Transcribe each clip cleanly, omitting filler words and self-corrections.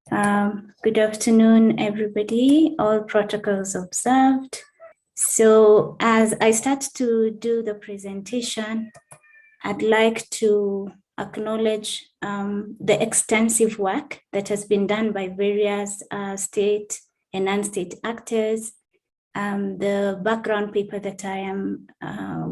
Good afternoon, everybody. All protocols observed. So as I start to do the presentation, I'd like to acknowledge the extensive work that has been done by various state and non-state actors. The background paper that I am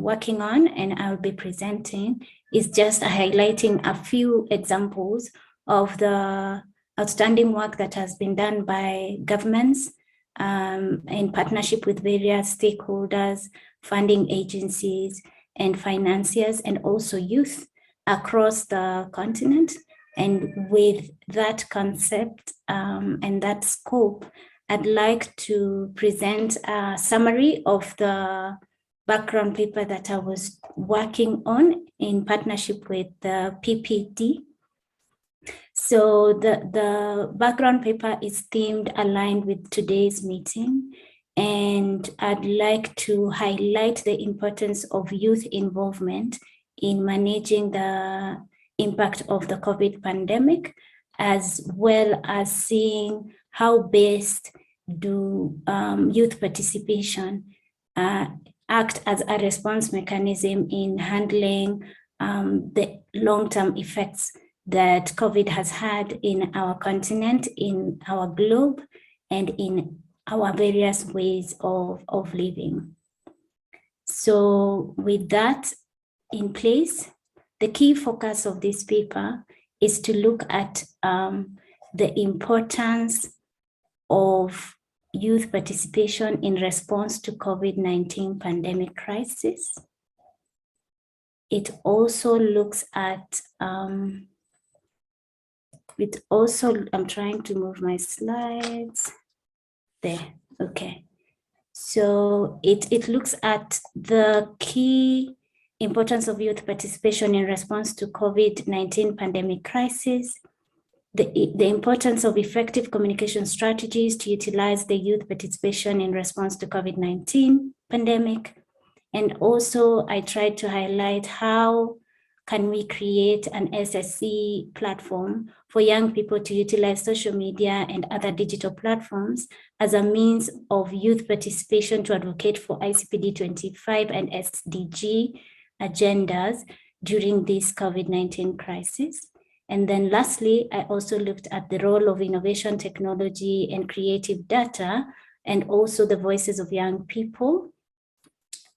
working on and I'll be presenting is just highlighting a few examples of the outstanding work that has been done by governments in partnership with various stakeholders, funding agencies, and financiers, and also youth across the continent. And with that concept and that scope, I'd like to present a summary of the background paper that I was working on in partnership with the PPD. So the background paper is themed aligned with today's meeting, and I'd like to highlight the importance of youth involvement in managing the impact of the COVID pandemic, as well as seeing how best do youth participation act as a response mechanism in handling the long-term effects that COVID has had in our continent, in our globe, and in our various ways of living. So with that in place, the key focus of this paper is to look at the importance of youth participation in response to COVID-19 pandemic crisis. It also looks at, I'm trying to move my slides. There, okay. So it looks at the key importance of youth participation in response to COVID-19 pandemic crisis, the importance of effective communication strategies to utilize the youth participation in response to COVID-19 pandemic. And also I tried to highlight how can we create an SSC platform for young people to utilize social media and other digital platforms as a means of youth participation to advocate for ICPD 25 and SDG agendas during this COVID-19 crisis. And then lastly, I also looked at the role of innovation technology and creative data, and also the voices of young people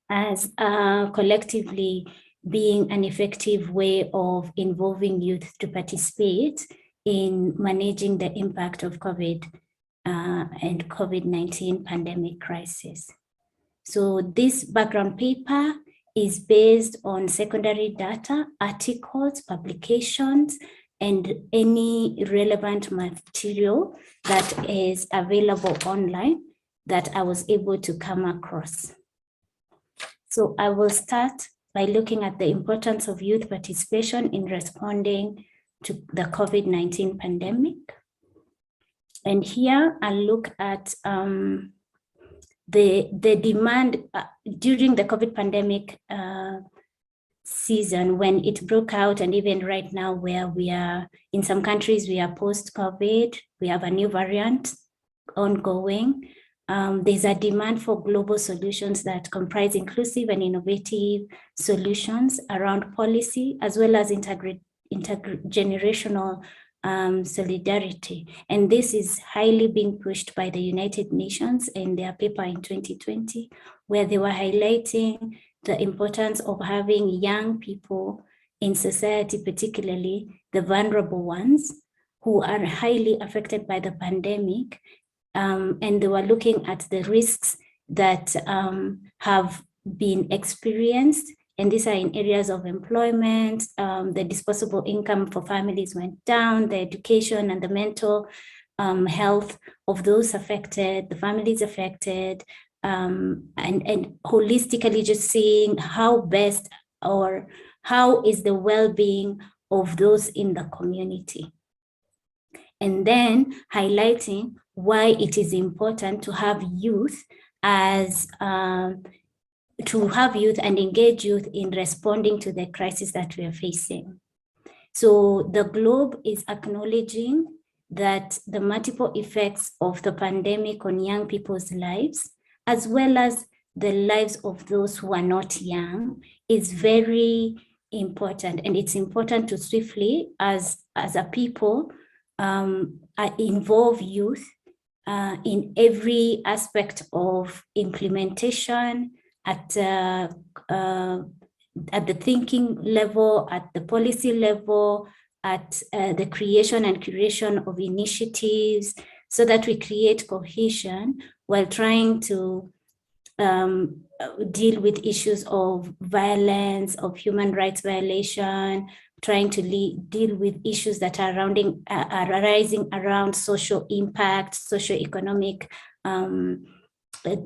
as collectively being an effective way of involving youth to participate in managing the impact of COVID and COVID-19 pandemic crisis. So this background paper is based on secondary data, articles, publications, and any relevant material that is available online that I was able to come across. So I will start by looking at the importance of youth participation in responding to the COVID-19 pandemic. And here I look at the demand during the COVID pandemic season when it broke out, and even right now where we are, in some countries we are post-COVID, we have a new variant ongoing. There's a demand for global solutions that comprise inclusive and innovative solutions around policy, as well as intergenerational solidarity. And this is highly being pushed by the United Nations in their paper in 2020, where they were highlighting the importance of having young people in society, particularly the vulnerable ones who are highly affected by the pandemic. And they were looking at the risks that have been experienced. And these are in areas of employment, the disposable income for families went down, the education and the mental health of those affected, the families affected, and holistically just seeing how best or how is the well-being of those in the community. And then highlighting why it is important to have youth as to have youth and engage youth in responding to the crisis that we are facing. So the globe is acknowledging that the multiple effects of the pandemic on young people's lives, as well as the lives of those who are not young, is very important. And it's important to swiftly, as a people, involve youth in every aspect of implementation at the thinking level, at the policy level, at the creation and curation of initiatives, so that we create cohesion while trying to deal with issues of violence, of human rights violation, trying to deal with issues that are arising around social impact, socioeconomic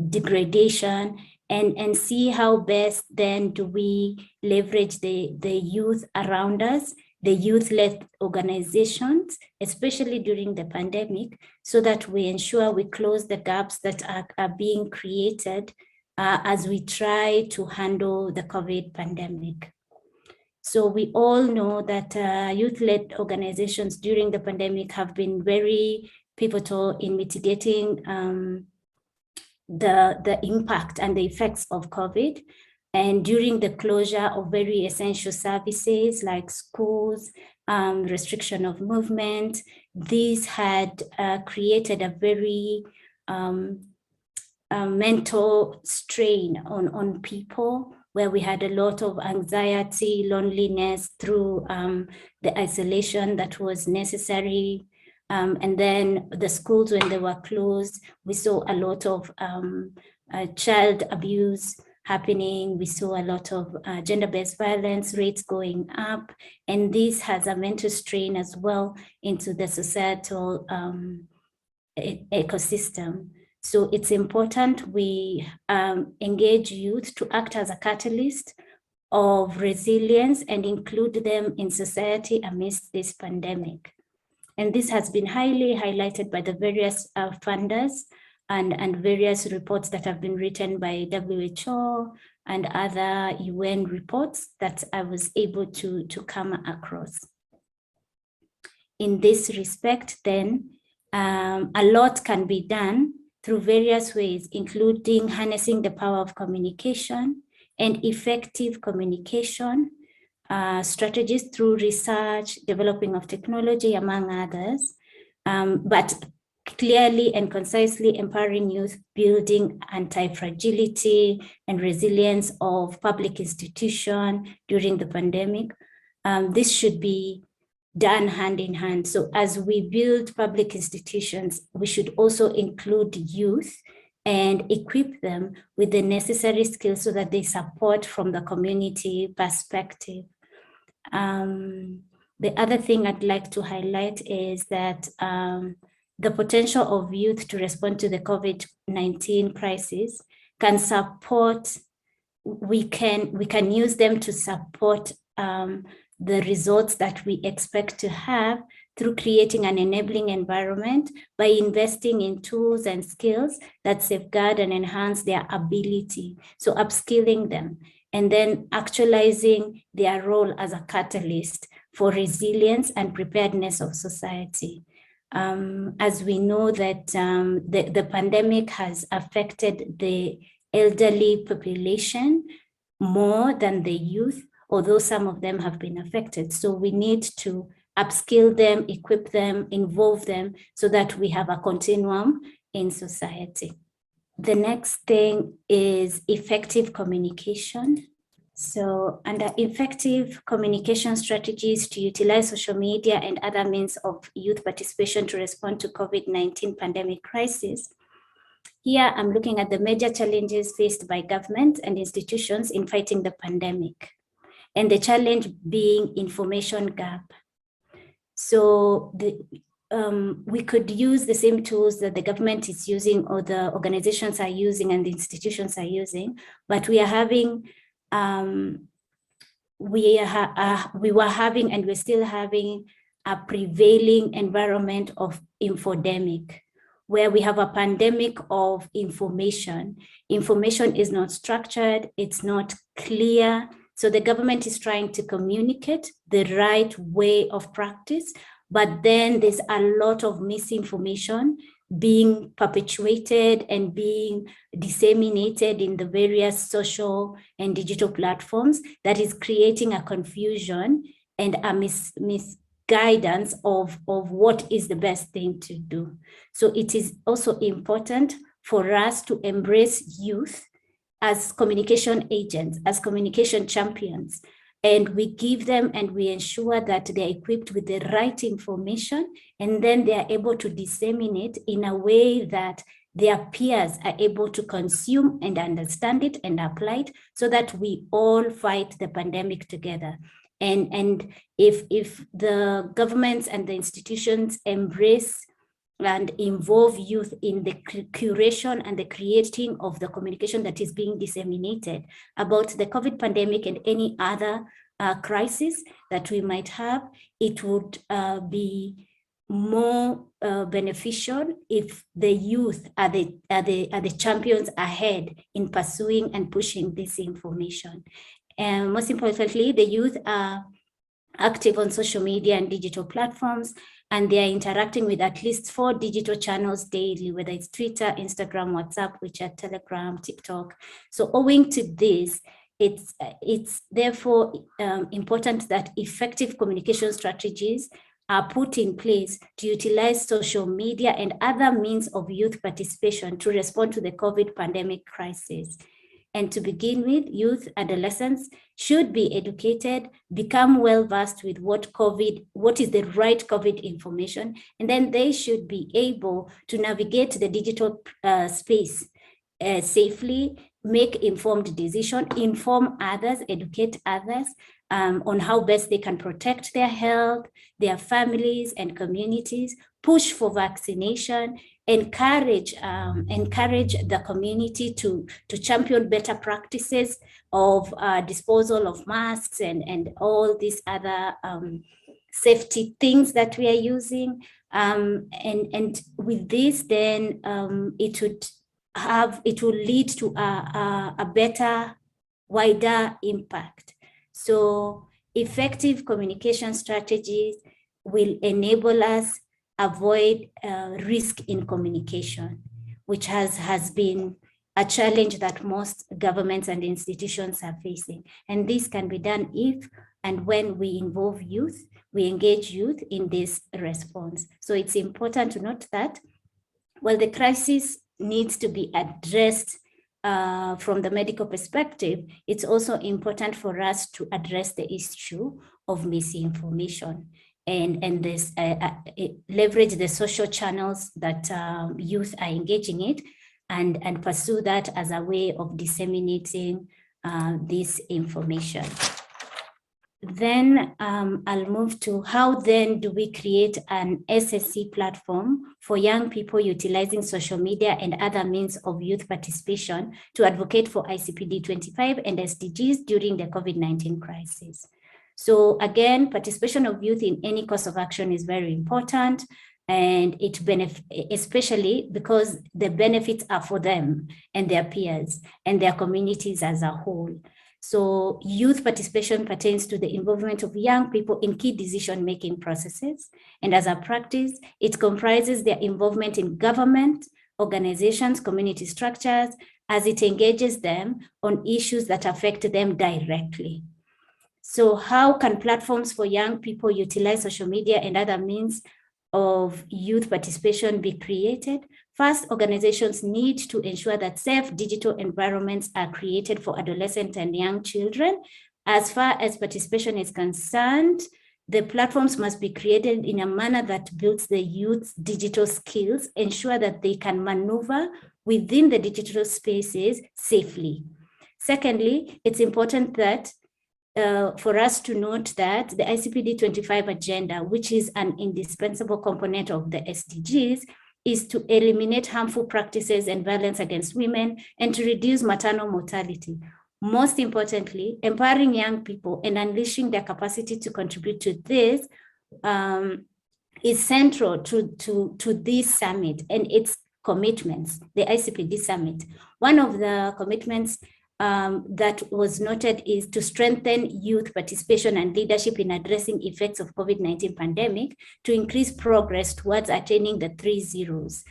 degradation, and see how best then do we leverage the youth around us, the youth-led organizations, especially during the pandemic, so that we ensure we close the gaps that are being created as we try to handle the COVID pandemic. So we all know that youth-led organizations during the pandemic have been very pivotal in mitigating the impact and the effects of COVID. And during the closure of very essential services like schools, restriction of movement, these had created a very mental strain on people, where we had a lot of anxiety, loneliness through the isolation that was necessary. And then the schools, when they were closed, we saw a lot of child abuse happening. We saw a lot of gender-based violence rates going up. And this has a mental strain as well into the societal ecosystem. So it's important we engage youth to act as a catalyst of resilience and include them in society amidst this pandemic. And this has been highly highlighted by the various funders and various reports that have been written by WHO and other UN reports that I was able to come across. In this respect, then, a lot can be done through various ways, including harnessing the power of communication and effective communication strategies through research, developing of technology, among others, but clearly and concisely empowering youth, building anti-fragility and resilience of public institutions during the pandemic. This should be done hand in hand. So as we build public institutions, we should also include youth and equip them with the necessary skills so that they support from the community perspective. The other thing I'd like to highlight is that the potential of youth to respond to the COVID-19 crisis can support, we can use them to support the results that we expect to have through creating an enabling environment by investing in tools and skills that safeguard and enhance their ability. So upskilling them and then actualizing their role as a catalyst for resilience and preparedness of society. As we know that the pandemic has affected the elderly population more than the youth, although some of them have been affected. So we need to upskill them, equip them, involve them so that we have a continuum in society. The next thing is effective communication. So under effective communication strategies to utilize social media and other means of youth participation to respond to COVID-19 pandemic crisis, here I'm looking at the major challenges faced by government and institutions in fighting the pandemic, and the challenge being information gap. So we could use the same tools that the government is using or the organizations are using and the institutions are using, but we are having, we were having and we're still having a prevailing environment of infodemic, where we have a pandemic of information. Information is not structured, it's not clear. So the government is trying to communicate the right way of practice, but then there's a lot of misinformation being perpetuated and being disseminated in the various social and digital platforms that is creating a confusion and a misguidance of what is the best thing to do. So it is also important for us to embrace youth as communication agents, as communication champions, and we give them and we ensure that they're equipped with the right information, and then they are able to disseminate in a way that their peers are able to consume and understand it and apply it, so that we all fight the pandemic together. And if the governments and the institutions embrace and involve youth in the curation and the creating of the communication that is being disseminated about the COVID pandemic and any other crisis that we might have, it would be more beneficial if the youth are the champions ahead in pursuing and pushing this information. And most importantly, the youth are active on social media and digital platforms, and they are interacting with at least 4 digital channels daily, whether it's Twitter, Instagram, WhatsApp, WeChat, Telegram, TikTok. So owing to this, it's therefore important that effective communication strategies are put in place to utilize social media and other means of youth participation to respond to the COVID pandemic crisis. And to begin with, youth, adolescents should be educated, become well-versed with what is the right COVID information, and then they should be able to navigate the digital space safely, make informed decisions, inform others, educate others on how best they can protect their health, their families and communities, push for vaccination, encourage the community to champion better practices of disposal of masks and all these other safety things that we are using. And with this, then it will lead to a better, wider impact. So effective communication strategies will enable us avoid risk in communication, which has been a challenge that most governments and institutions are facing. And this can be done if and when we involve youth, we engage youth in this response. So it's important to note that while the crisis needs to be addressed from the medical perspective, it's also important for us to address the issue of misinformation and this leverage the social channels that youth are engaging in and pursue that as a way of disseminating this information. Then I'll move to how then do we create an SSC platform for young people utilizing social media and other means of youth participation to advocate for ICPD 25 and SDGs during the COVID-19 crisis. So again, participation of youth in any course of action is very important, and especially because the benefits are for them and their peers and their communities as a whole. So youth participation pertains to the involvement of young people in key decision-making processes. And as a practice, it comprises their involvement in government, organizations, community structures, as it engages them on issues that affect them directly. So how can platforms for young people utilize social media and other means of youth participation be created? First, organizations need to ensure that safe digital environments are created for adolescent and young children. As far as participation is concerned, the platforms must be created in a manner that builds the youth's digital skills, ensure that they can maneuver within the digital spaces safely. Secondly, it's important that for us to note that the ICPD 25 agenda, which is an indispensable component of the SDGs, is to eliminate harmful practices and violence against women and to reduce maternal mortality. Most importantly, empowering young people and unleashing their capacity to contribute to this is central to this summit and its commitments, the ICPD summit. One of the commitments that was noted is to strengthen youth participation and leadership in addressing effects of COVID-19 pandemic to increase progress towards attaining the 3 zeros.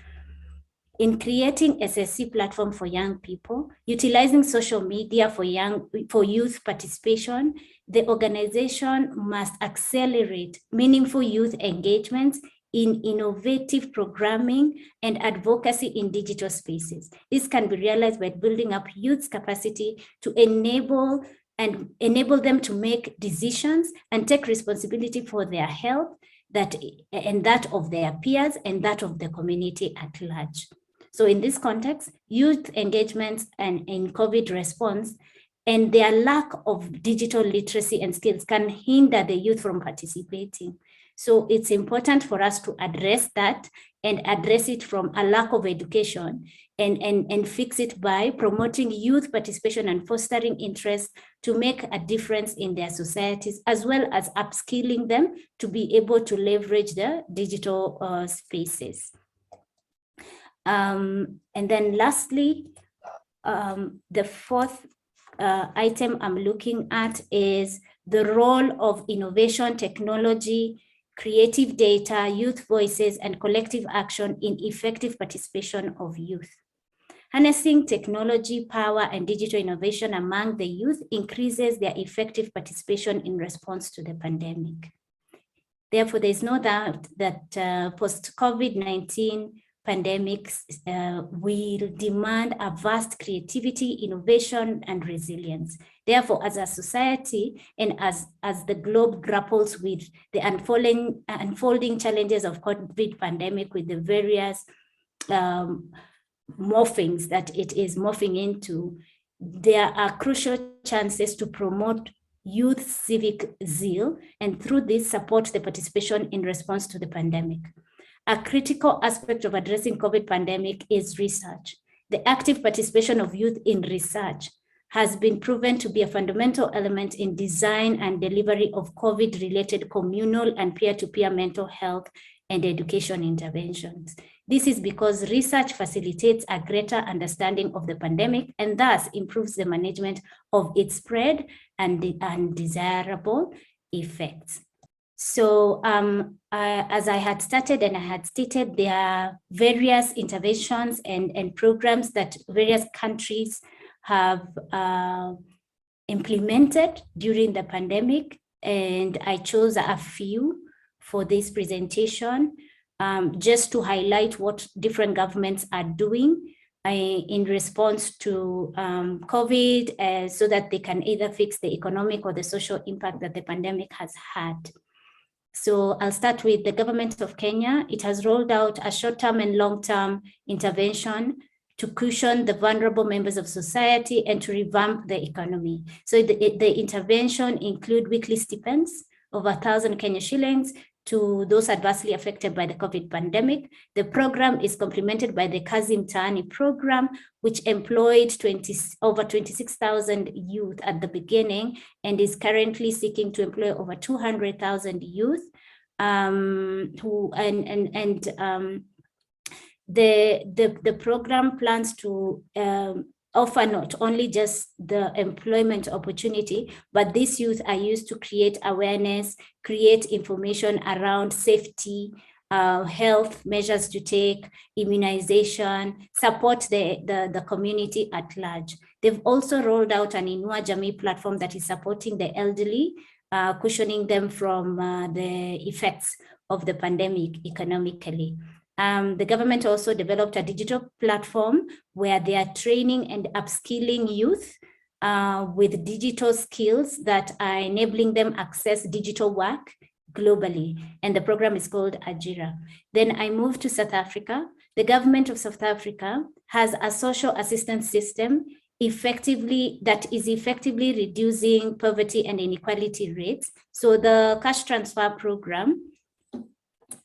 In creating SSC platform for young people, utilizing social media for youth participation, the organization must accelerate meaningful youth engagements in innovative programming and advocacy in digital spaces. This can be realized by building up youth's capacity to enable them to make decisions and take responsibility for their health, and that of their peers and that of the community at large. So in this context, youth engagements and in COVID response and their lack of digital literacy and skills can hinder the youth from participating. So it's important for us to address that and address it from a lack of education and fix it by promoting youth participation and fostering interest to make a difference in their societies, as well as upskilling them to be able to leverage the digital spaces. And then lastly, the fourth item I'm looking at is the role of innovation, technology, creative data, youth voices, and collective action in effective participation of youth. Harnessing technology, power, and digital innovation among the youth increases their effective participation in response to the pandemic. Therefore, there is no doubt that post-COVID-19 pandemics will demand a vast creativity, innovation, and resilience. Therefore, as a society and as the globe grapples with the unfolding challenges of COVID pandemic with the various morphings that it is morphing into, there are crucial chances to promote youth civic zeal and through this support the participation in response to the pandemic. A critical aspect of addressing COVID pandemic is research. The active participation of youth in research has been proven to be a fundamental element in design and delivery of COVID-related communal and peer-to-peer mental health and education interventions. This is because research facilitates a greater understanding of the pandemic and thus improves the management of its spread and undesirable effects. So as I had started and I had stated, there are various interventions and programs that various countries have implemented during the pandemic, and I chose a few for this presentation just to highlight what different governments are doing in response to COVID so that they can either fix the economic or the social impact that the pandemic has had. So I'll start with the government of Kenya. It has rolled out a short-term and long-term intervention to cushion the vulnerable members of society and to revamp the economy. So the intervention include weekly stipends of 1,000 Kenya shillings to those adversely affected by the COVID pandemic. The program is complemented by the Kazi Mtaani program, which employed over 26,000 youth at the beginning and is currently seeking to employ over 200,000 youth the program plans to offer not only just the employment opportunity, but these youth are used to create awareness, create information around safety, health measures to take, immunization, support the community at large. They've also rolled out an Inua Jamii platform that is supporting the elderly, cushioning them from the effects of the pandemic economically. The government also developed a digital platform where they are training and upskilling youth with digital skills that are enabling them access digital work globally. And the program is called Ajira. Then I moved to South Africa. The government of South Africa has a social assistance system that is effectively reducing poverty and inequality rates. So the cash transfer program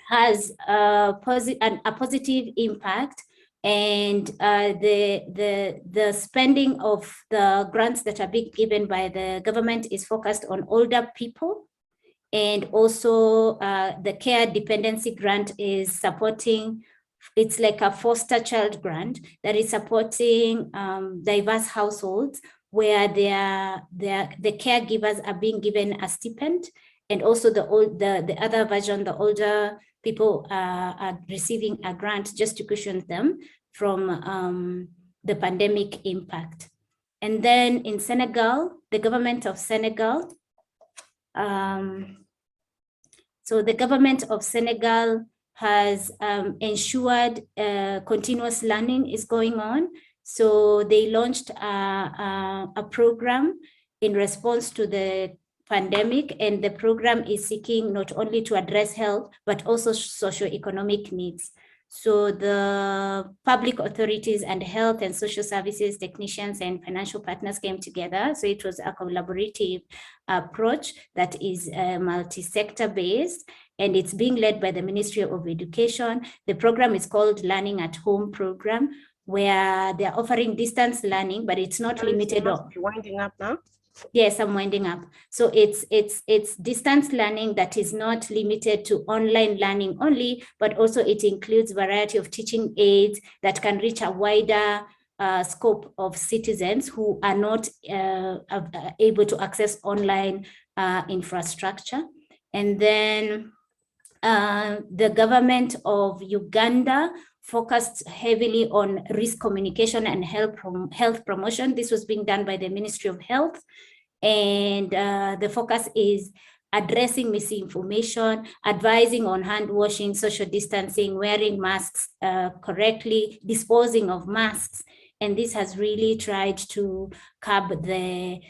has a positive impact, and the spending of the grants that are being given by the government is focused on older people, and also the care dependency grant is supporting, it's like a foster child grant that is supporting diverse households where the caregivers are being given a stipend, and also the other version, the older people are receiving a grant just to cushion them from the pandemic impact. And then in Senegal, the government of Senegal, so the government of Senegal has ensured continuous learning is going on. So they launched a program in response to the pandemic, and the program is seeking not only to address health, but also socioeconomic needs. So the public authorities and health and social services technicians and financial partners came together. So it was a collaborative approach that is multi-sector based, and it's being led by the Ministry of Education. The program is called Learning at Home program, where they're offering distance learning, but it's not limited on. You're winding up now? Yes, I'm winding up. So it's distance learning that is not limited to online learning only, but also it includes a variety of teaching aids that can reach a wider scope of citizens who are not able to access online infrastructure. And then the government of Uganda focused heavily on risk communication and health promotion. This was being done by the Ministry of Health. And the focus is addressing misinformation, advising on hand washing, social distancing, wearing masks correctly, disposing of masks. And this has really tried to curb the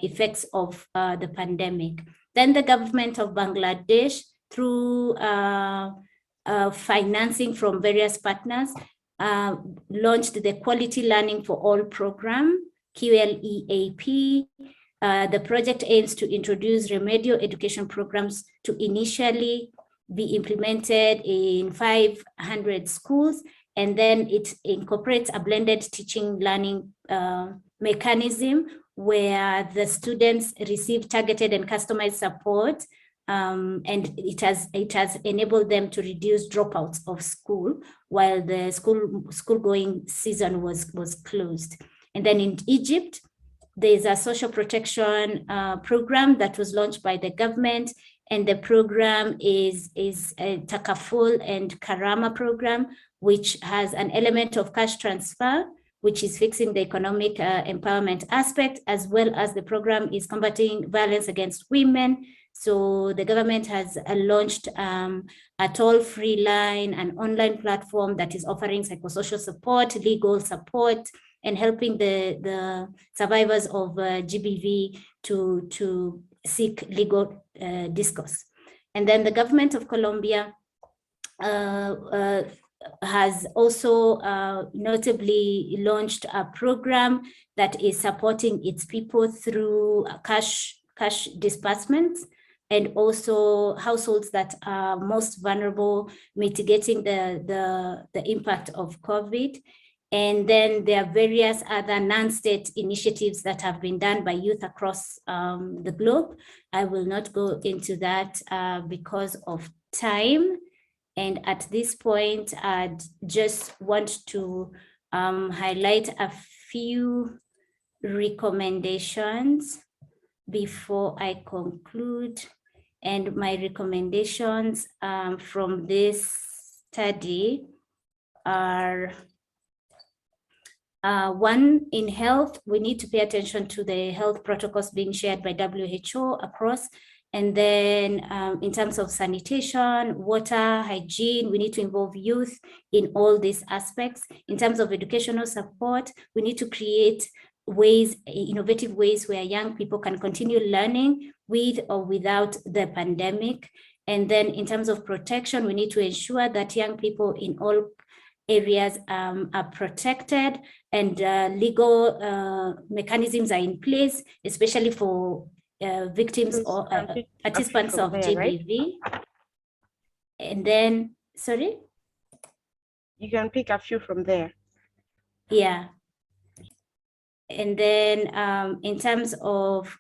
effects of the pandemic. Then the government of Bangladesh, through financing from various partners, launched the Quality Learning for All program, QLEAP. The project aims to introduce remedial education programs to initially be implemented in 500 schools, and then it incorporates a blended teaching learning mechanism where the students receive targeted and customized support, and it has enabled them to reduce dropouts of school while the school-going season was closed. And then in Egypt, there's a social protection program that was launched by the government, and the program is a Takaful and Karama program, which has an element of cash transfer, which is fixing the economic empowerment aspect, as well as the program is combating violence against women. So the government has launched a toll-free line, an online platform that is offering psychosocial support, legal support, and helping the survivors of GBV to seek legal discourse. And then the government of Colombia has also notably launched a program that is supporting its people through cash disbursements, and also households that are most vulnerable, mitigating the impact of COVID. And then there are various other non-state initiatives that have been done by youth across the globe. I will not go into that because of time. And at this point, I'd just want to highlight a few recommendations before I conclude. And my recommendations from this study are, one, in health, we need to pay attention to the health protocols being shared by WHO across. And then in terms of sanitation, water, hygiene, we need to involve youth in all these aspects. In terms of educational support, we need to create ways, innovative ways where young people can continue learning with or without the pandemic. And then in terms of protection, we need to ensure that young people in all areas are protected, and legal mechanisms are in place, especially for victims or participants of GBV. Right? And then, sorry? You can pick a few from there. Yeah. And then in terms of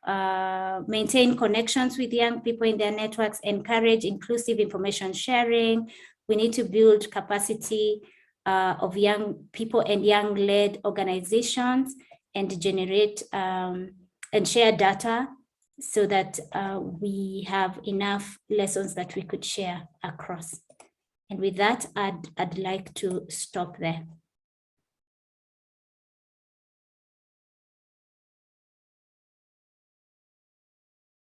maintain connections with young people in their networks, encourage inclusive information sharing. We need to build capacity of young people and young-led organizations. and generate and share data so that we have enough lessons that we could share across. And with that, I'd like to stop there.